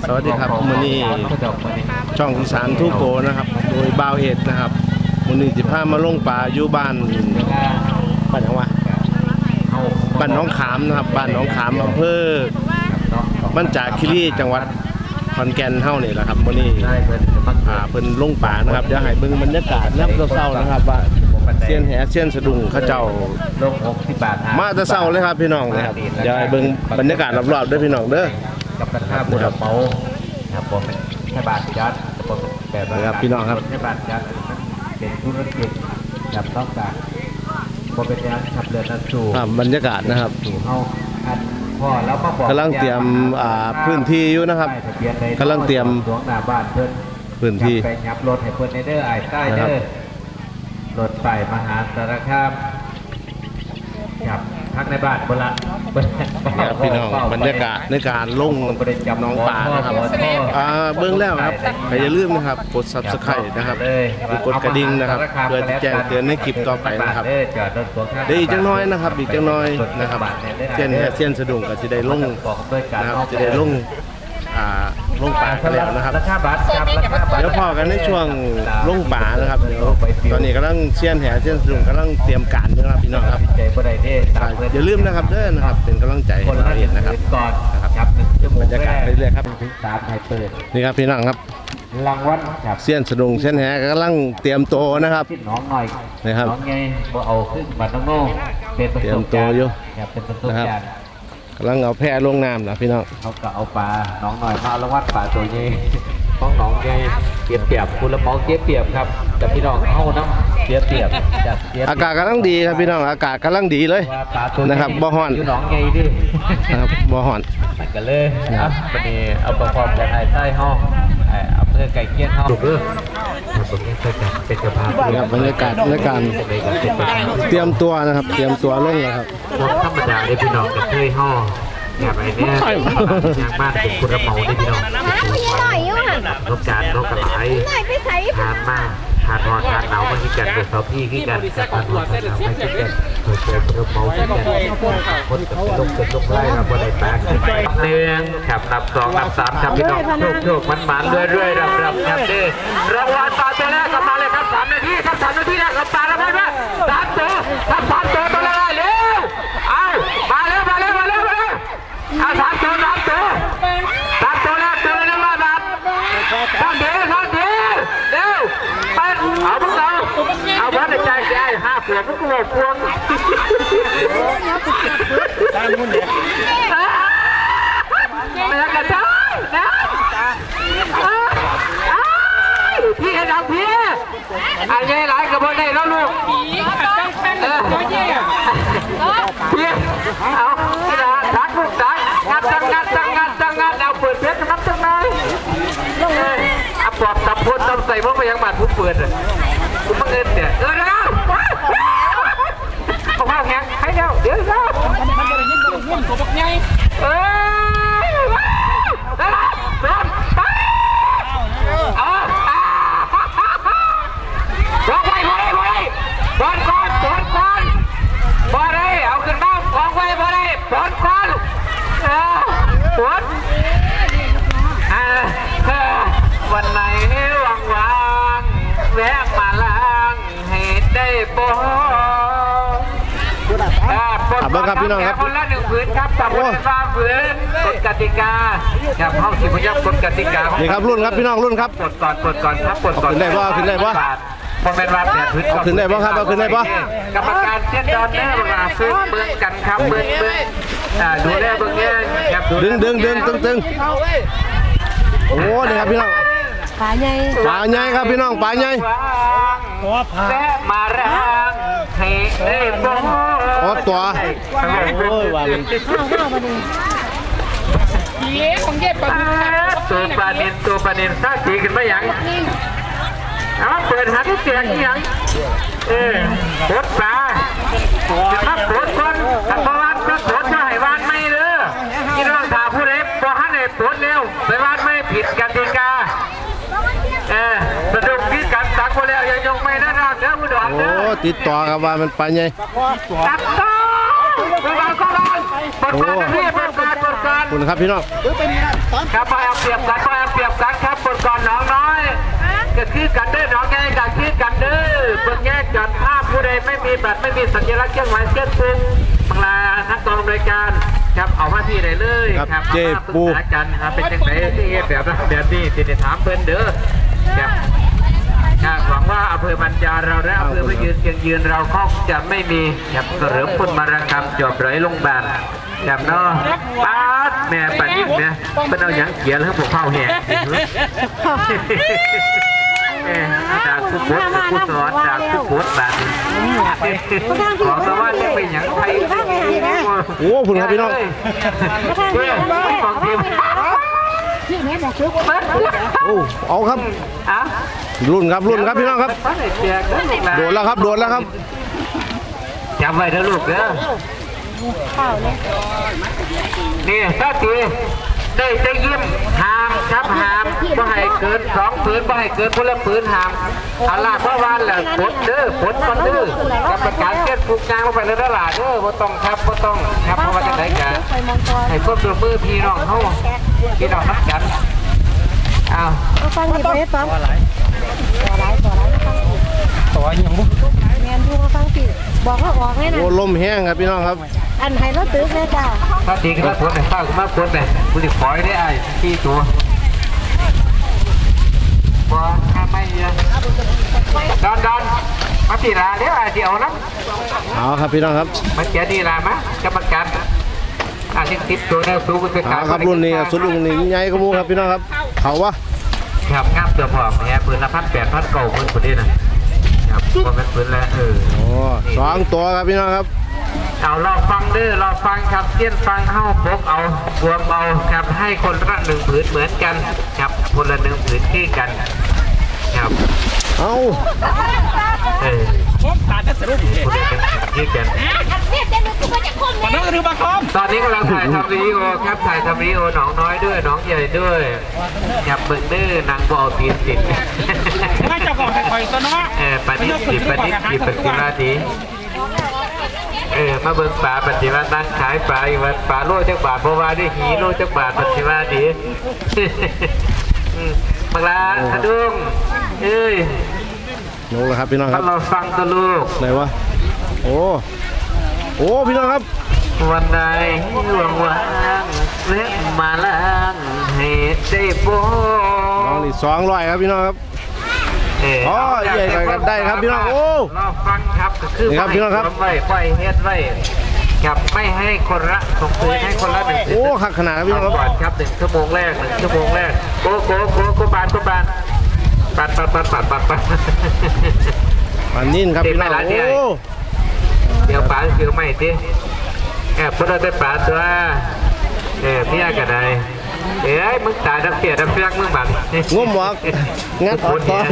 สวัสดีครับมื้อนี้ช่องอีสานทุกโกนะครับโดยบ่าวเอ็ดนะครับมื้อนี้สิพามาลงป่าอยู่บ้านหยังวะบ้านหนองขามนะครับบ้านหนองขามอำเภอบ้านจากคีรีจังหวัดขอนแก่นเฮานี่แหละครับมื้อนี้เพิ่นลงป่านะครับเดี๋ยวให้เบิ่งบรรยากาศยามเช้าๆนะครับว่าเสี้ยนแหเสี้ยนสะดุ้งเขาเจ้าลง60 บาทมาแต่เช้าเลยครับพี่น้องนะครับเดี๋ยวให้เบิ่งบรรยากาศรอบๆเด้อพี่น้องเด้อกับราคาบุญเป๋าครับผมแค่บาทจัดผมแบบพี่น้องครับแค่บาทจัดเป็นธุรกิจกับต้องการผมเป็นงานขับเรือนักสู่บรรยากาศนะครับสู่เฮาอันพ่อแล้วก็บอกกำลังเตรียมพื้นที่อยู่นะครับกำลังเตรียมหลวงหน้าบ้านเพิ่นพื้นที่ไปยับรถให้เพิ่นในเด้อไอ้ใต้เด้อรถไฟมหาสารคามครับพักในบ้านบนละพี่น้องบรรยากาศในการลงน้องป่านะครับเบื้องแล้วครับอย่าลืมนะครับกด Subscribe นะครับกดกระดิ่งนะครับเพื่อแจ้งเตือนในคลิปต่อไปนะครับได้อีกจังน้อยนะครับอีกจังน้อยนะครับเส้นสะดุ้งก็จะได้ลงนะครับจะได้ลงป่ากันแล้วนะครับเดี๋ยวพอกันในช่วงลงป่านะครับตอนนี้กำลังเชียนแห่เชียนสะดุ้งกำลังเตรียมการนะครับพี่น้องครับอย่าลืมนะครับเด้อนะครับเป็นกำลังใจให้เราเองนะครับนะครับบรรยากาศเรื่อยๆครับ3ให้เปิดนี่ครับพี่น้องครับรางวัลครับเชียนสะดุ้งเชียนแห่กำลังเตรียมโตนะครับน้องหน่อยนะครับน้องไงบ่เอาขึ้นบัดน้องโน่เป็นเตรียมโตอยู่เป็นประสบการณ์กำลังเอาแพร่ลงน้ำนะพี่น้องเขาก็เอาปลาน้องหน่อยมาละวัดปลาตัวนี้ของน้องไงเปรียบคุณละเมาเปรียบครับแต่พี่น้องเอาน้ำเปรียบอากาศกำลังดีครับพี่น้องอากาศกำลังดีเลยนะครับบ่ฮ้อนน้องไงดินะครับบ่ฮ้อนกันเลยนะครับวันนี้เอาประกอบจากไอ้ใต้ห้องเอาเพื่อไก่เกี้ยนห้องดูผมนี่ก็จะเป็นกระเพาะบรรยากาศในการเตรียมตัวนะครับเตรียมตัวลงนะครับธรรมดาได้พี่น้องกับเพื่อห้องแบบไอ้เนี่ยยางบ้านเป็นคุณระเมาได้พี่น้องรบการรบกระไหลทานมากทานร้อนทานหนาวมันกินกันเป็นเสาพี่กินกันทานร้อนทานหนาวไม่กินกันเคยคุณระเมากินกันคนกับเป็นลูกไล่เราบนไอ้แป๊กเนืองขับนับ2นับ3ครับพี่น้องโชคมันเรื่อยรับครับดิรางวัลปลาตัวแรกกลับมาเลยครับ3 นาทีครับ3 นาทีแรกกับปลาแล้วไหม3 ตัวครับ3 ตัวตัวแรกเร็วเอามาเร็วเอา3 ตัว3 ตัวแรกตัวนึงมาดับท่านเร็วไปเอาพวกเราเอาพันใจแก่5 ขวบพวกเราพวงตามมุ่นเนี่ยไม่ได้กระจายนะพี่ให้ดังพี่อันนี้หลายกระบอกได้แล้วลูกพี่เอาที่ละดักลูกดักงัดเอาเปิดเพชรนับตั้งนานเอาปอบตับพูดต้องใส่พวกไปยังบาดผู้เปิดคุณบังเอิญเนี่ยนะเอาข้าวแข็งให้เดี๋ยววันไหนว่างแวะมาล้างให้ได้บ่ครับพี่น้องครับคนละ1 ผืนครับตามกฎฟ้าฝืนกฎกติกาครับห้องสิบพยักกฎกติกานี่ครับรุ่นครับพี่น้องรุ่นครับกดก่อนครับกดก่อนขึ้นได้บ่พอเป็นว่า8 ผืนขึ้นได้บ่ครับเอาขึ้นได้บ่กรรมการเส้นดอนแน่มาซื้อเบิ้งกันครับเบิ้งดูแลเบิ้งเงี้ยครับดึงโอ้นี่ครับพี่น้องปลาใหญ่ครับพี่น้องปลาใหญ่แวะมาแรงให้ได้บ่ตัวโอ้ยวันตัวปลานินซาตีขึ้นมาอย่างเอาเปิดหาที่เสียงอย่างปดปลาจะมาปดคนถ้าประวัติก็ปดจะให้วานไม่เลยที่น้องถามผู้เล็บพอให้ปดเร็วไปวานไม่ผิดกติกาสะดุดพิการสักคนแล้วยังยงไม่ได้นอนเด้อผู้ดอนเด้อติดต่อกับว่ามันไปไงตัดต่อ คุณครับพี่น้อง ครับไปเอาเปรียบกันไปเอาเปรียบกันครับคนก่อนน้องน้อยก็คือกันเด้อน้องแง่ก็คือกันเด้อคนแง่จัดภาพผู้ใดไม่มีบัตรไม่มีสัญลักษณ์เครื่องหมายเส้นตึงบางลานักกองรายการครับเอามาที่ไหนเลยครับเจ๊ปูกันครับเป็นจังไหนที่แบบนั้นแบบนี้ที่ได้ถามเพิ่นเด้อครับหวังว่าอำเภอมันจาเราและอำเภอพยืนเชียงยืนเราคงจะไม่มีครับเสริมคนมารกรรมจอบไรลงบานครับเนาะป้าแม่ปันยิ่งเนี่ยเป็นเอาอย่างเขียนแล้วพวกเข้าแห่จากผู้ปวดผู้สอนจากผู้ปวดแบบขอสวัสดิ์เป็นอย่างไทยโอ้คุณครับพี่น้องของทีมโอ้เอาครับรุ่นครับพี่น้องครับโดดแล้วครับจำไว้เด้อลูกเด้อนี่ถ้าตีได้ยิ้มหามครับหามบ่ให้เกิน2 ผืนบ่ให้เกินคนละผืนหามอาลาเพราะวันแหละฝนเด้อฝนมันเด้อกรรมการเก็บผูกงานลงไปเลยตลาดเด้อบ่ต้องครับเพราะว่าจะไหนกันให้ควบตัวมือพี่น้องเขาพี่น้องนักกันอ้าวฟังดีไปฟังตัวไรตัวยังบุแมนดูมาฟังสิบอกว่าออกให้นะโอ้ลมแห้งครับพี่น้องครับอันไห้รถตึกเลยจ้าถ้าตีกันฝนแต่ฟ้าก็มาฝนแต่คุณดิปล่อยได้ไอ้ที่ตัวบ่ถ้าไม่เยอะดอนมาตีลาเดี๋ยวไอ้เดี๋ยวนะเอาครับพี่น้องครับมันจะดีลามะกรรมการติดตัวแนวสูงเป็นการครับรุ่นนี้สุดรุ่นนี้ใหญ่กว่ามูครับพี่น้องครับเขาวะครับงามตัวพอเนี่ยปืนละ1,800 9ปืนคนนี้นะครับก็เป็นปืนแล้ว2 ตัวครับพี่น้องครับเอารอฟังเด้อรอฟังครับเตี้ยนฟังเข้าพกเอารวมเอาครับให้คนละ1 ผืนเหมือนกันครับคนละ1 ผืนที่กันครับเอาขาดจะสรุปที่กันตอนนี้กำลังถ่ายทำวิดีโอครับถ่ายทำวิดีโอหนองน้อยด้วยหนองใหญ่ด้วยจับมึงดื้อนางบ่อตีนติดไม่จะบอกใครตัวน้อปนิดติดเป็นกีฬาดีมาเบิ่งปลาปฏิวัติตั้งขายปลาอีกวันปลาโลจักบาทเพราะว่าได้หีโลจักบาทปฏิวัติดีบังลาขดุงลงแล้วครับพี่น้องครับเราฟังตัวลูกไหนวะโอ้พี่น้องครับวันใดห่วงว่างเล็กมาล้างเหตุได้บ่น้องนี่200ครับพี่น้องครับใหญ่ไปกันได้ครับพี่น้องโอ้เราฟังครับก็คือครับพี่น้องครับไว้เฮ็ดไว้กับไม่ให้คนละส่งคืนให้คนละ1 โอ้ขักขนาดครับพี่น้องครับ1 ชั่วโมงแรก1 ชั่วโมงแรกโกบานปัดมันนิ่งครับพี่น้องโอ้เดี๋ยวปลาเกี่ยวไม่ดิพวกเราได้ปลาตัวพี่อากันได้มึงตายดับเสียดับเฟืองมึงบันงมวะงัดออกก่อน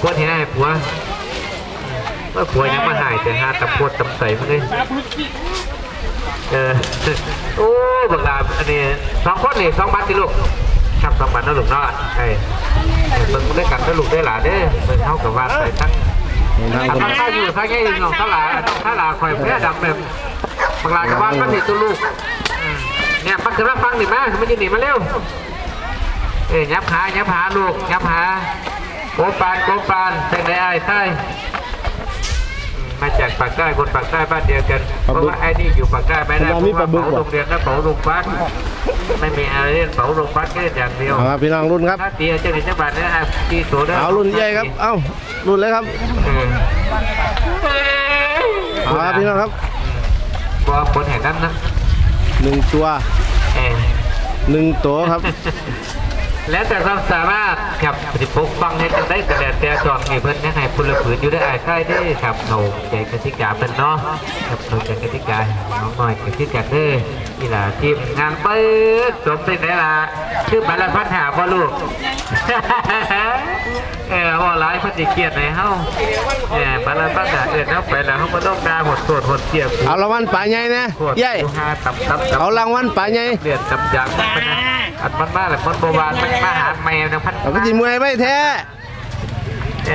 ปวดเหี้ยผัวเมื่อผัวยังมาหายแต่หาตะปวดตะใส่มาเลยโอ้บังลาอันนี้2 คนนี่2 บาทที่ลูกครับ2 บาทนะลูกเนาะเบิ่งได้กันได้ลูกได้หลาเด้อเบิ่งเท่ากับว่าใส่ทั้งข้าอยู่ข้าแค่ยิงของข้าหลาคอยเพื่อดับแบบบางรายกับว่ามันเห็นตัวลูกเนี่ยมันคือรับฟังหนิมามันยืนหนีมาเร็วยับหาลูกยับหาโกปานเป็นไอ้ใช่มาจากปากใต้คนปากใต้บ้านเดียวกันเพราะว่าไอ้นี่อยู่ปากใต้ไม่ได้เพราะว่าเป๋าโรงเรียนและเป๋าโรงพักไม่มีอะไรเล่นเป๋าโรงพักแค่อย่างเดียวพี่น้องรุ่นครับถ้าตีเจ้าหน้าที่บ้านเนี่ยตีตัวได้เอารุ่นใหญ่ครับเอารุ่นเลยครับพี่น้องครับบ่คนแห่งนั้นนะ1 ตัว1 ตัวครับแล้วแต่ความสามารถครับสิปกฟังให้จังได้แต่จองให้เพิ่นยังให้พลผืนอยู่ได้ใกล้ได้ครับเขาใจกติกาเป็นเนาะครับเขาใจกติกาน้องหน่อยกติกาเด้อนี่ล่ะทีมงานเปิดจบไปไหนล่ะชื่อบรรพัฒน์หาพ่อลูกว่าหลายพันธุ์เกียรติในเฮาบรรพัฒน์เอาไปแล้วเขาไม่ต้องด่าหดโสดหดเสียบเอารางวัลป่าใหญ่นะใหญ่เอารางวัลป่าใหญ่เดือดจับยางมันอันมันมาแหละมันโบราณมันมาหาแมวนะพันเอาไปจีมวยไม่แท้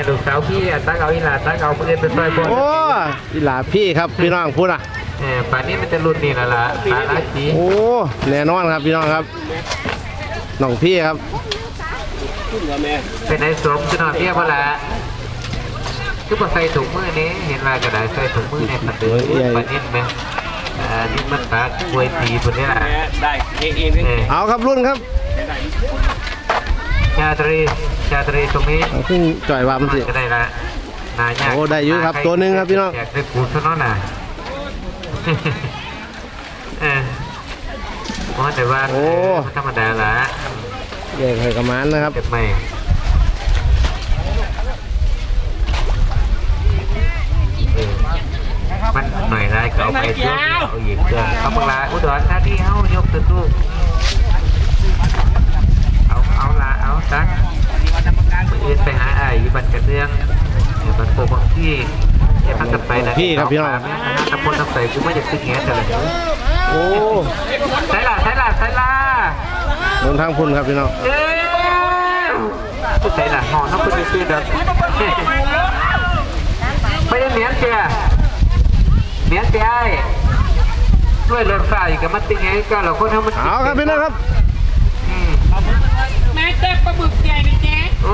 ลูกสาวพี่ตั้งเอาอีหลาตั้งเอาเพื่อนเป็นต้อยบอลโอ้อีหลาพี่ครับพี่น้องพูดอ่ะ ป่านนี้มันจะรุ่นนี่แล้วล่ะปลาลาจี โอ้แน่นอนครับพี่น้องครับน้องพี่ครับ เป็นไอ้สมจะนอนเรียกว่าละคือพอใส่ถุงมือนี้เห็นลายกระดาษใส่ถุงมือในตัดเดือป่านนี้ไหมนี่มันปลากล้วยตีตัวนี้แหละได้เอาครับรุ่นครับ ชาตรีตรงนี้ ซึ่งจ่อยวามสิ ก็ได้ละนายาก โอ้ได้อยู่ครับตัวหนึ่งครับพี่น้อง แจกได้กูซะน้อยน่ะเพราะแต่ว่าธรรมดาละ เด็กให้กระมานนะครับ เก็บไม่มันหน่อยไรก็เอาไปเชื่อเอาหยิบเชื่อเอาบังลาอุดรธานีเอายกตัวตู้เอาละเอาซักอื่นไปหาไอ้บันกระเรื่องบันโปบางที่พักกันไปนะพี่ครับพี่น้อง ตะพนตะใส่กูไม่อยากซื้อแง่แต่ละ โอ้ใส่ละลงทางพุ่นครับพี่น้อง ใส่ละห่อน้ำพุ่นซื้อเด้อไม่ได้เหนียนเจ้ด้วยรถไฟกับมันติงไงก็เราคนทำมันเอาครับพี่น้องครับแม่เจ็บปลาบึกใหญ่นะเจ๊โอ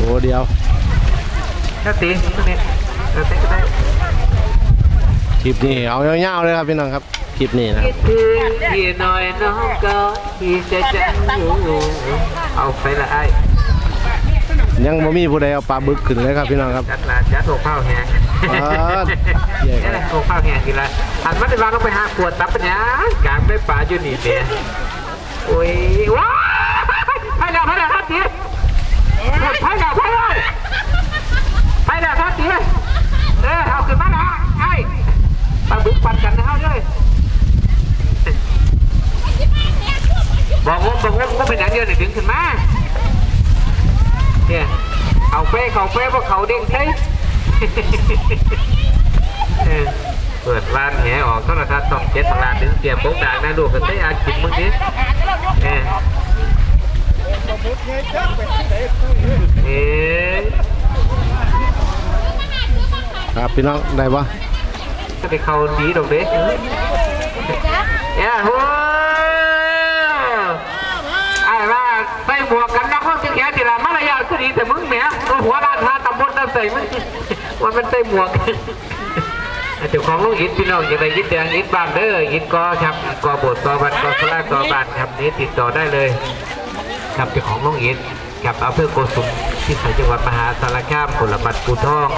้เดียว ถ้าตีนี่เราเต้ก็ได้ คลิปนี้เอาเงาๆเลยครับพี่น้องครับคลิปนี้นะ คิดถึงพี่หน่อยน้องก็ที่จะจังเอาไปละไอ้ยังบ่มีผู้ใดเอาปลาบึกขึ้นเลยครับพี่น้องครับจัดโถข้าวแห้งนี่แหละโถข้าวแห้งกินละหันมาได้วางลงไปหาขวดตับปัญญากางไม่ป่าอยู่นี่เดียโอ้ยว้าไปแล้วครับทีไปแล้วครับทีเอาขึ้นมาละไอ้ปลาบึกปั่นกันนะเฮาด้วยบอกงก็เป็นอย่างเดียวดึงขึ้นมาเนี่ยเอาเป้พวกเขาเด้งใช่เปิดร้านแหออกโทรทัศน์ต้อง7บางร้านถึงเตรียมปุ๊กด่างนะลูกกันได้อากินมึงดิครับพี่น้องได้ปะก็ไปเขาดีดอกเด็กหัวไอ้ว่าใส่หมวกกันน็อกเขาจะแก่ทีละมารยาทก็ดีแต่มึงแหมตัวหัวด้านหาตำบลตำใส่มึงว่ามันใส่หมวกเจ้าของลูกอิฐพี่น้องอย่าไปยิดแดงยิดบานเด้อยิดกอครับกอโบดกอบันกอสลากอบานครับนี้ติดต่อได้เลยครับเจ้าของลูกอิฐกับอำเภอโกสุมที่จังหวัดมหาสารคามผลบัตรปูทอง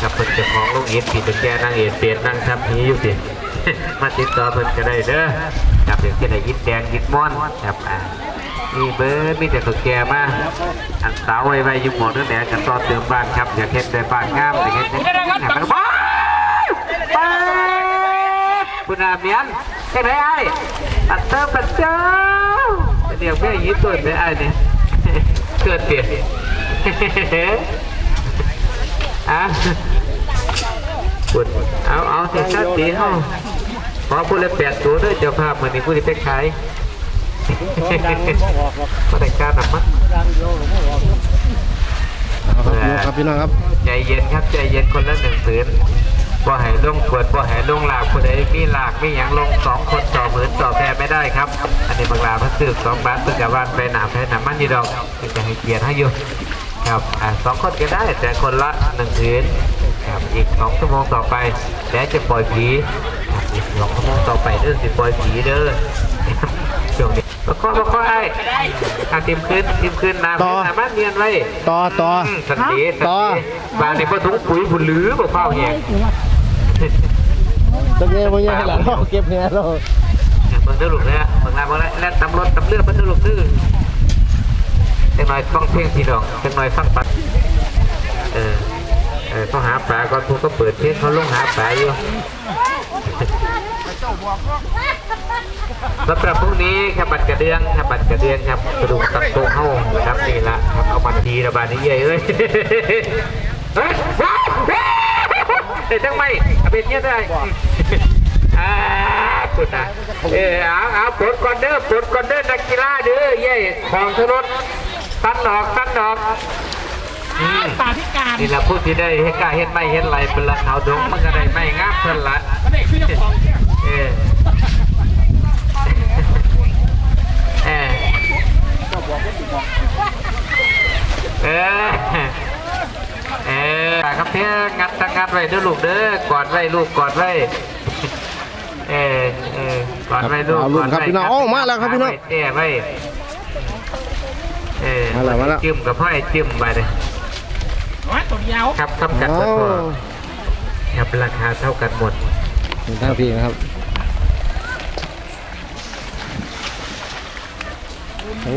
กับเพิ่นเจ้าของลูกอิฐผีตะแกนางเอ็ดเปลี่ยนนางทับนี้อยู่สิมาติดต่อเพิ่นก็ได้เด้อครับเดี๋ยวจะได้ยิดแดงยิดม่อนครับมีเบอร์มีแต่ตัวแกมาอันสาวไว้อยู่หมดนั่นแหละกันต่อเติมบ้านครับอยากเห็นแต่บ้านงามอย่างเงี้ยมันบ้าคุณอาเมียนใช่ไหมไอ้ปัดเจ้าเดี๋ยวแม่ยิ้มตัวไม่ไอ้เนี่ยเกิดเปลี่ยนปุดเอาเสร็จชัดดีเขาขอพูดเลย8 ตัวด้วยเจ้าภาพเหมือนมีผู้ที่เป็นขายก็ได้การหนักมั้งครับพี่น้องครับใจเย็นครับใจเย็นคนละ1 ผืนบ่ให้ลงเปิดบ่ให้ลงหลากผู้ใดมีหลากมีอย่างลง2 คนต่อหมื่นต่อแพรไม่ได้ครับอันนี้บางลาพัสดุ2 บาทเพื่อกับว่านไปหนาแพรหนามันนี่ดอกจะให้เกียรติให้อยู่ครับ2 คนก็ได้แต่คนละ1 ผืนครับอีก2 ชั่วโมงต่อไปแล้วจะปล่อยผีอีก2 ชั่วโมงต่อไปเด้อสิปล่อยผีเด้อช่วงนี้มาข้อไอ้ทีมขึ้นน้ำมันเนียนไว้ต่อสันติบางในพอถุงปุ๋ยผุนหรือบ่เฝ้าแหงตะเกียบยังหลังเราเก็บเงี้ยเราเบิ่งเดือดหลุดเลยเบิ่งอะไรแล้วตำรวจตำเลือดเบิ่งเดือดหลุดดื้อเป็นหน่อยฟังเพลงทีดอกเป็นหน่อยฟังปัดเขาหาปลาก่อนพวกก็เปิดเพลงเขาลงหาปลาอยู่สำหรับพวกนี้ครับบัตรกระเดืองครับกระดูกตัดโต๊ะเข้าครับนี่ละครับเอามาทีระบาดนี้เย้ยเฮ้ยจังไม่เป็นเงี้ยได้คุณนะเอาปลดก่อนเด้อนักกีฬาเด้อเย้ของถนนตันดอกปลาที่ การ นี่แหละพูดที่ได้เฮ็ดกล้าเฮ็ดไม่เฮ็ดไรเป็นละเขาดงมันก็ได้ไม่งามเพิ่นละ ก็ได้คือเจ้าของเนี่ย เออเออเออเออครับเพียงัดตั้งงัดไว้เด้อลูกเด้อกอดไว้ลูกกอดไว้เออกอดไว้ลูก เอาลูกครับพี่น้องโอ้มาแล้วครับพี่น้อง แก้ไว้เออ มาแล้ว จิ้มกับพ่อไอ้จิ้มไปเลย น้อยตัวเดียว ครับทำกัน โอ้ ก็พอครับราคาเท่ากันหมด ท่าพี่นะครับโอ้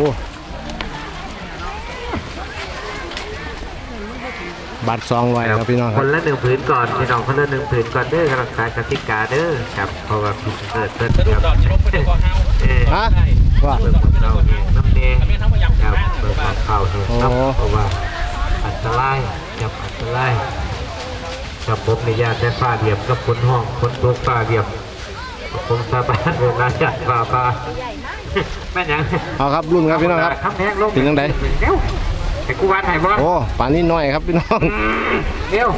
บัตร200ครับพี่น้องค ครับ นละ1ผืนก่อนพี่น้องคนละ1ผืนก่อนเด้อกำลังขายกติกาเด้อครับเพราะว่าพี่เกิดเพิ่น สะดุ ค ด รับ ดอกจะลบไปเดี๋ยวก็เฮา ฮะว่า เบิกของเราเองน้ำเนง ทำให้ทั้งพยายาม ครับ บ้าน เบิกของเขาเองครับเพราะว่าอันตรายจับอันตรายกับผมในญาติแต่ฟ้าเดียบกับคนห้องคนทุกฟ้าเดียบผมสาบานเวลาจัดฟ้าแม่ยัง เอาครับรุ่นครับพี่น้องครับ คำแพงลง เป็นจังได เร็วไอ้กูวานไห้บ่ โอ้ป่านนี้น้อยครับพี่น้อง เร็ว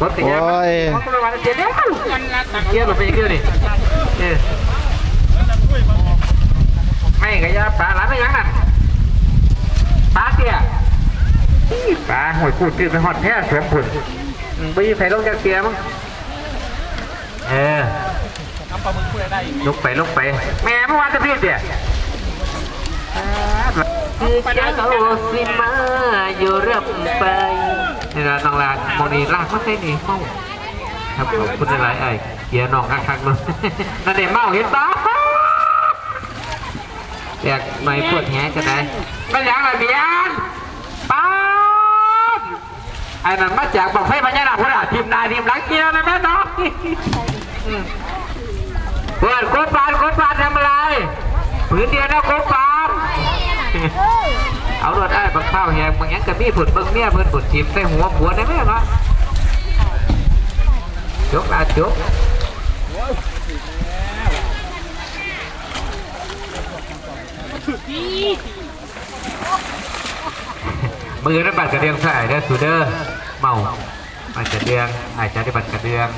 รถติด โอ้ย รถประมาณเจ็ดเร็ว กันละตัก เกียร์แบบไปเกียร์นี่ไม่กระยาปลาหลานไม่ยังนั่นปลาเตี้ยปลาหอยกูตื่นไปหอดแท้สวมผุนบีไฟลงจากเกียร์มั้งน้ำปลาหมึกพูดได้ ลงไปแม่เมื่อวานจะพี่เตี้ยคือเจ้าสิมาอยู่เรื่อยไปนี่เราต้องลากโมนีลากไม่ใช่หนีเมาครับขอบคุณหลายไอ้เกียร์นองคักๆเลยนั่นเด็กเมาเห็นตาอยากไม่ปวดแหงจะได้ไม่อยากอะไรเบียนป้าไอ้นั่นมาจากบอกให้พญานาคพระทีมนายทีมหลังเกียร์นะแม่น้องเปิดโคตรปานทำอะไรผืนเดียวนะโคตรปานเอารถได้บังเข้าแหงบางอย่างกับมีผุดเบิ้งเมียเพิ่นผุดทีมใส่หัวผัวได้ไหมเนาะจกละจกมือนั้นบัตรกระเดียงใส่ได้สูเดอร์เมาบัตรกระเดียงอาจจะได้บัตรกระเดียง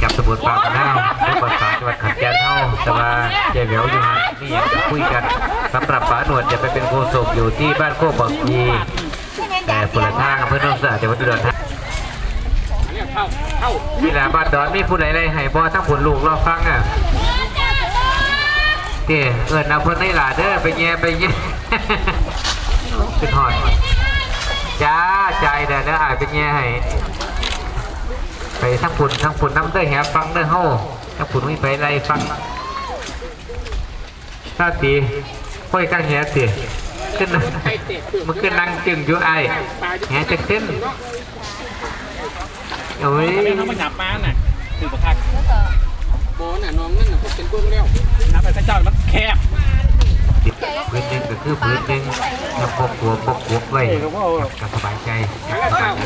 กับสมุนปากน้าวได้ภาษาจังหวัดขอนแก่นเท่าแต่ว่าเจ๊เหลียวอยู่ฮะนี่ยังจะคุยกันสำหรับป๋าหนวดจะไปเป็นโฆษกอยู่ที่บ้านโคกบักยีแต่ฝุระทางอำเภอโนนสะจังหวัดอุดรธานีนี่แหละบ้านดอนมีผู้ใดไรให้บ่ทั้งผลลูกรอฟังอ่ะเจ๊เอิญเอาคนในหลาเด้อไปแย่ขึ้นหอดจ้าใจเด้ออ่านไปแย่ให้ไปทั้งผลน้ำเด้อแหบฟังเด้อเฮาทั้งผลไม่ไปไรฟังถ้าตีค่อยกั้งแหสิขึ้นมันขึ้นนั่งจึงอยู่ไอแหจะขึ้นโอ้ย ไม่ต้องมาหยับมาน่ะถือประคักโบน่ะน้องนั่นน่ะพวกเป็นกุ้งแล้วน้ำไปพระเจ้ามันแคบ พื้นหนึ่งก็คือพื้นหนึ่งแล้วพกหัวไว้กับสบายใจเ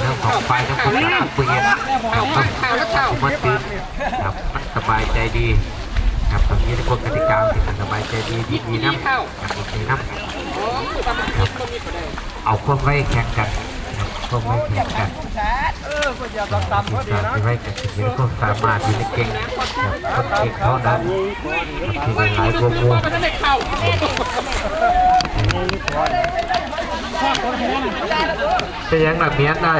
รื่องของไฟทั้งคนทั้งปืนมันตื่นครับมันสบายใจดีครับตรงนี้ทุกคนกติกาเป็นสบายใจดีน้ำดีน้ำเอาควบไว้แข่งกันควบไว้แข่งกันไว้กันสิ่งที่คนสามารถที่จะเก่งคนเก่งเท่านั้นที่หลายๆวงจะยังแบบนี้ได้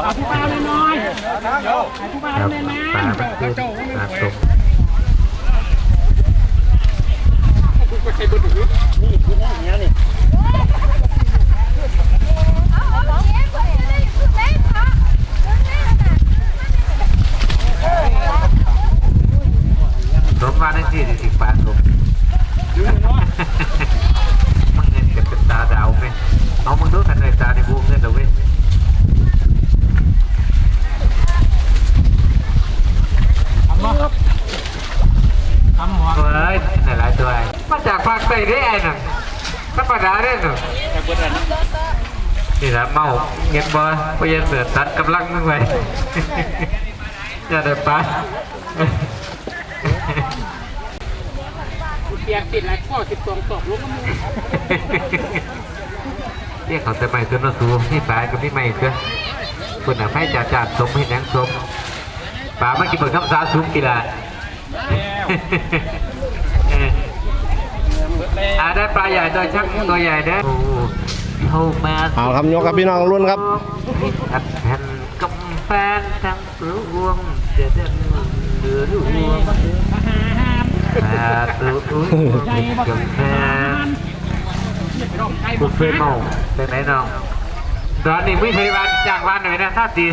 เอาผู้บ่าวน้อยเอาผู้บ่าว ครับ น้อย ตา มา เป็นคือตาตก ก็ใช้บุญถือนี่คือแม่เนี้ยนี่ สมมาได้40 บาทลงมันเงินเก็บเป็นตาดาวไหมเอามึงดูทันในตาในบูเงินเอาไว้ ทำหัว ตัวเอ้ยไหนหลายตัวมาจากภาคใต้ได้ไอ้น่ะธรรมดาได้หนู แต่เบิดอะไร นี่แหละเมาเงินบ่พยายามเสือตัดกำลังมึงไว้อย่าได้ปะ เปลี่ยนติดแล้ว พ่อ12ตอบลงมา เรียกเขาแต่ใหม่ตัวน้สูงที่ปลายกับพี่ใหม่เกินคุณอ่ะให้จ่าสมให้นังสมป่าไม่กินเบิกน้ำสาสูงกีฬาได้ปลาใหญ่ตัวชักตัวใหญ่เด้อเข้ามา เอาครับยกครับพี่น้องรุ่นครับ อัดแผ่นกำแพงทั้งรวมจะเดินเดือดรวมตัวกำแพงบุฟเฟ่ต์เมาเป็นไหนน้องตอนนี้ไม่เคยวันจากวันหน่อยนะท่าตี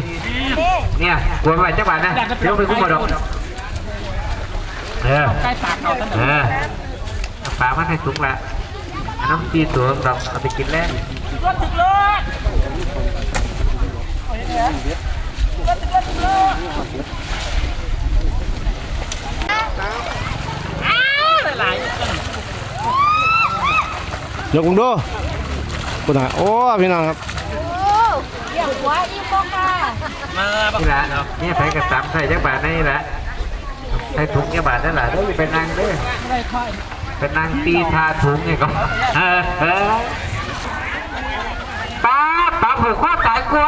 เนี่ยกวนไปจังหวัดนะเดี๋ยวไปคุ้มกระดกใกล้ปากเอาตั้ง ปลามันให้สูงละน้ำจีตัวดอกเอาไปกินแล้วยกมึงดูคุณอ่ะโอ้พี่น้องครับ เดี๋ยวหัวอีกบ่ค่ะ นี่แหละนี่ใส่กระสับใส่จังหวัดนี่แหละใส่ถุงจังหวัดนั่นแหละต้องเป็นนางด้วยเป็นนางตีทาถุงนี่ก็ป้าเผื่อความตายกลัว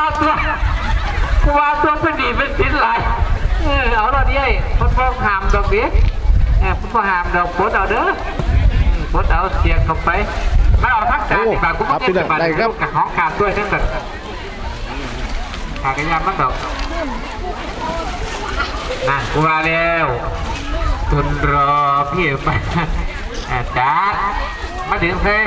ตัวเป็นดีเป็นสินไหลเอาเราดิพ่อหามดอกเบี้ยพ่อหามดอกปดเอาเด้อปดเอาเสียงเข้าไปมาเอาทักษะดีกว่ากูไม่ได้บัตรกับของขาดด้วยทั้งหมดขากระยำมันดอกนั่นกูมาแล้วตุนรอพี่ไปจ้ามาถึงเพลง